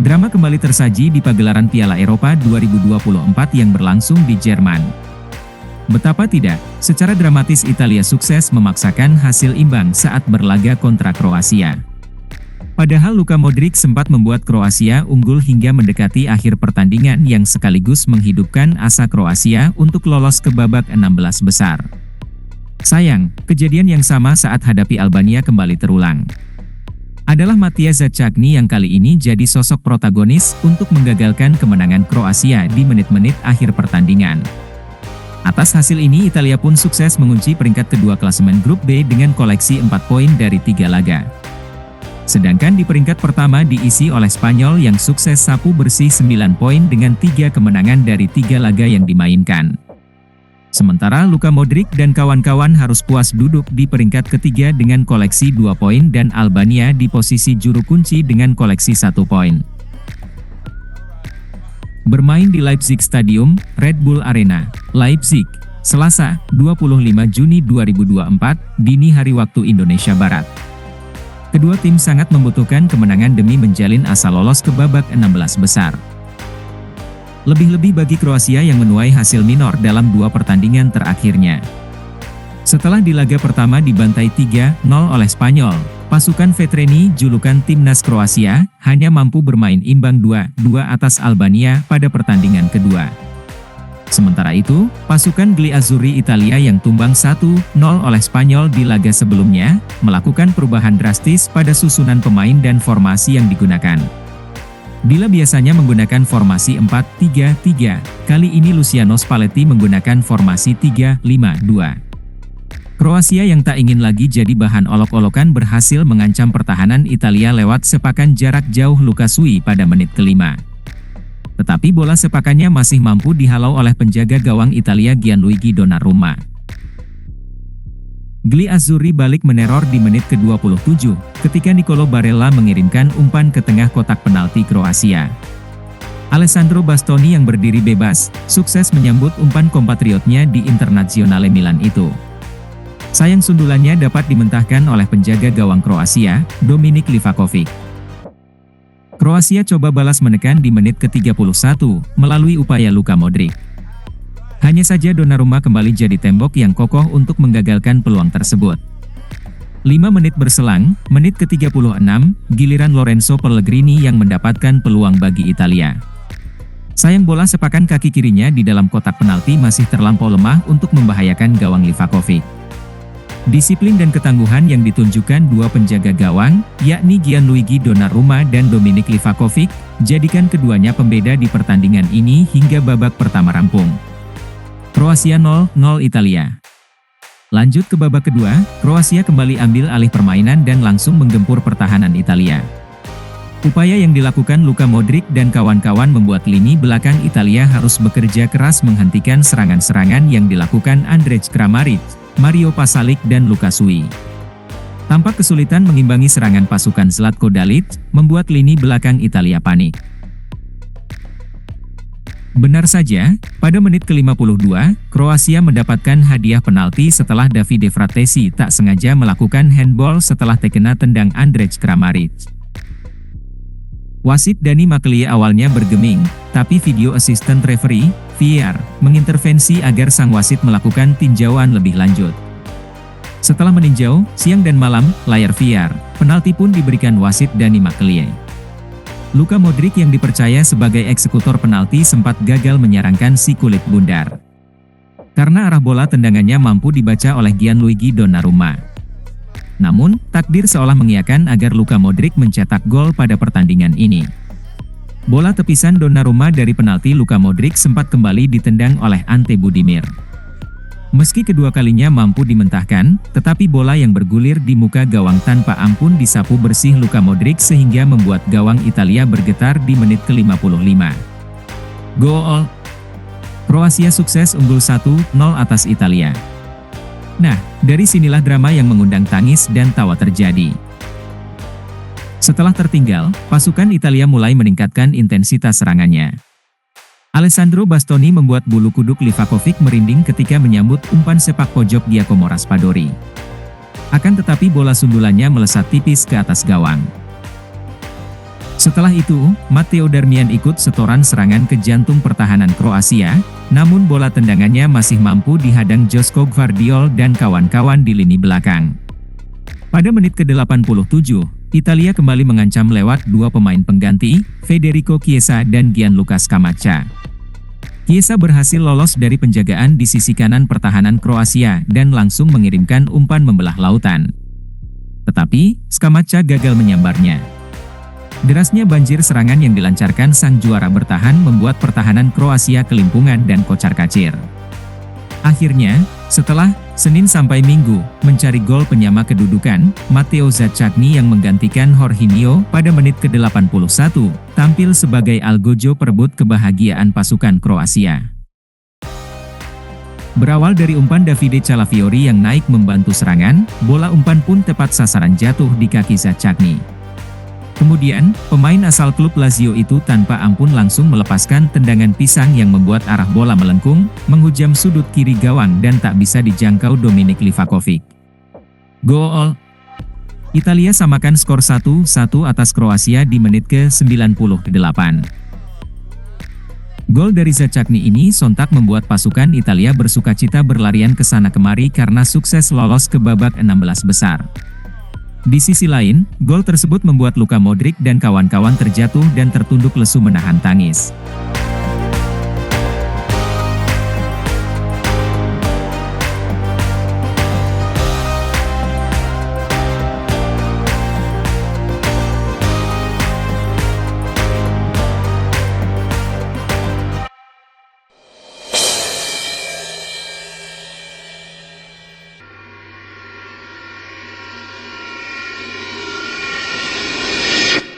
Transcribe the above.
Drama kembali tersaji di pagelaran Piala Eropa 2024 yang berlangsung di Jerman. Betapa tidak, secara dramatis Italia sukses memaksakan hasil imbang saat berlaga kontra Kroasia. Padahal Luka Modric sempat membuat Kroasia unggul hingga mendekati akhir pertandingan yang sekaligus menghidupkan asa Kroasia untuk lolos ke babak 16 besar. Sayang, kejadian yang sama saat hadapi Albania kembali terulang. Adalah Matija Zaccagni yang kali ini jadi sosok protagonis untuk menggagalkan kemenangan Kroasia di menit-menit akhir pertandingan. Atas hasil ini Italia pun sukses mengunci peringkat kedua klasemen grup B dengan koleksi 4 poin dari 3 laga. Sedangkan di peringkat pertama diisi oleh Spanyol yang sukses sapu bersih 9 poin dengan 3 kemenangan dari 3 laga yang dimainkan. Sementara Luka Modric dan kawan-kawan harus puas duduk di peringkat ketiga dengan koleksi 2 poin dan Albania di posisi juru kunci dengan koleksi 1 poin. Bermain di Leipzig Stadium, Red Bull Arena, Leipzig, Selasa, 25 Juni 2024, dini hari waktu Indonesia Barat. Kedua tim sangat membutuhkan kemenangan demi menjalin asa lolos ke babak 16 besar. Lebih-lebih bagi Kroasia yang menuai hasil minor dalam 2 pertandingan terakhirnya. Setelah di laga pertama dibantai 3-0 oleh Spanyol, pasukan Vetreni julukan timnas Kroasia hanya mampu bermain imbang 2-2 atas Albania pada pertandingan kedua. Sementara itu, pasukan Gli Azzurri Italia yang tumbang 1-0 oleh Spanyol di laga sebelumnya, melakukan perubahan drastis pada susunan pemain dan formasi yang digunakan. Bila biasanya menggunakan formasi 4-3-3, kali ini Luciano Spalletti menggunakan formasi 3-5-2. Kroasia yang tak ingin lagi jadi bahan olok-olokan berhasil mengancam pertahanan Italia lewat sepakan jarak jauh Lukasui pada menit ke-5. Tetapi bola sepakannya masih mampu dihalau oleh penjaga gawang Italia Gianluigi Donnarumma. Gli Azzurri balik meneror di menit ke-27, ketika Nicolo Barella mengirimkan umpan ke tengah kotak penalti Kroasia. Alessandro Bastoni yang berdiri bebas, sukses menyambut umpan kompatriotnya di Internazionale Milan itu. Sayang sundulannya dapat dimentahkan oleh penjaga gawang Kroasia, Dominik Livakovic. Kroasia coba balas menekan di menit ke-31, melalui upaya Luka Modric. Hanya saja Donnarumma kembali jadi tembok yang kokoh untuk menggagalkan peluang tersebut. 5 menit berselang, menit ke-36, giliran Lorenzo Pellegrini yang mendapatkan peluang bagi Italia. Sayang bola sepakan kaki kirinya di dalam kotak penalti masih terlampau lemah untuk membahayakan gawang Livakovic. Disiplin dan ketangguhan yang ditunjukkan 2 penjaga gawang, yakni Gianluigi Donnarumma dan Dominik Livakovic, jadikan keduanya pembeda di pertandingan ini hingga babak pertama rampung. Kroasia 0-0 Italia. Lanjut ke babak kedua, Kroasia kembali ambil alih permainan dan langsung menggempur pertahanan Italia. Upaya yang dilakukan Luka Modric dan kawan-kawan membuat lini belakang Italia harus bekerja keras menghentikan serangan-serangan yang dilakukan Andrej Kramaric, Mario Pasalic dan Lukasui. Tampak kesulitan mengimbangi serangan pasukan Zlatko Dalic, membuat lini belakang Italia panik. Benar saja, pada menit ke-52, Kroasia mendapatkan hadiah penalti setelah Davide Fratesi tak sengaja melakukan handball setelah terkena tendang Andrej Kramaric. Wasit Dani Maklie awalnya bergeming, tapi video assistant referee, VAR, mengintervensi agar sang wasit melakukan tinjauan lebih lanjut. Setelah meninjau, siang dan malam, layar VAR, penalti pun diberikan wasit Dani Maklie. Luka Modric yang dipercaya sebagai eksekutor penalti sempat gagal menyerangkan si kulit bundar. Karena arah bola tendangannya mampu dibaca oleh Gianluigi Donnarumma. Namun, takdir seolah mengiyakan agar Luka Modric mencetak gol pada pertandingan ini. Bola tepisan Donnarumma dari penalti Luka Modric sempat kembali ditendang oleh Ante Budimir. Meski kedua kalinya mampu dimentahkan, tetapi bola yang bergulir di muka gawang tanpa ampun disapu bersih Luka Modric sehingga membuat gawang Italia bergetar di menit ke-55. Gol! Kroasia sukses unggul 1-0 atas Italia. Nah, dari sinilah drama yang mengundang tangis dan tawa terjadi. Setelah tertinggal, pasukan Italia mulai meningkatkan intensitas serangannya. Alessandro Bastoni membuat bulu kuduk Livakovic merinding ketika menyambut umpan sepak pojok Giacomo Raspadori. Akan tetapi bola sundulannya melesat tipis ke atas gawang. Setelah itu, Matteo Darmian ikut setoran serangan ke jantung pertahanan Kroasia, namun bola tendangannya masih mampu dihadang Joško Gvardiol dan kawan-kawan di lini belakang. Pada menit ke-87, Italia kembali mengancam lewat dua pemain pengganti, Federico Chiesa dan Gianluca Scamacca. Chiesa berhasil lolos dari penjagaan di sisi kanan pertahanan Kroasia dan langsung mengirimkan umpan membelah lautan. Tetapi, Scamacca gagal menyambarnya. Derasnya banjir serangan yang dilancarkan sang juara bertahan membuat pertahanan Kroasia kelimpungan dan kocar-kacir. Akhirnya, setelah Senin sampai Minggu mencari gol penyama kedudukan, Mateo Zaccagni yang menggantikan Jorginho pada menit ke-81, tampil sebagai algojo perebut kebahagiaan pasukan Kroasia. Berawal dari umpan Davide Calafiori yang naik membantu serangan, bola umpan pun tepat sasaran jatuh di kaki Zaccagni. Kemudian, pemain asal klub Lazio itu tanpa ampun langsung melepaskan tendangan pisang yang membuat arah bola melengkung, menghujam sudut kiri gawang dan tak bisa dijangkau Dominik Livakovic. Gol! Italia samakan skor 1-1 atas Kroasia di menit ke-98. Gol dari Zaccagni ini sontak membuat pasukan Italia bersukacita berlarian ke sana kemari karena sukses lolos ke babak 16 besar. Di sisi lain, gol tersebut membuat Luka Modric dan kawan-kawan terjatuh dan tertunduk lesu menahan tangis.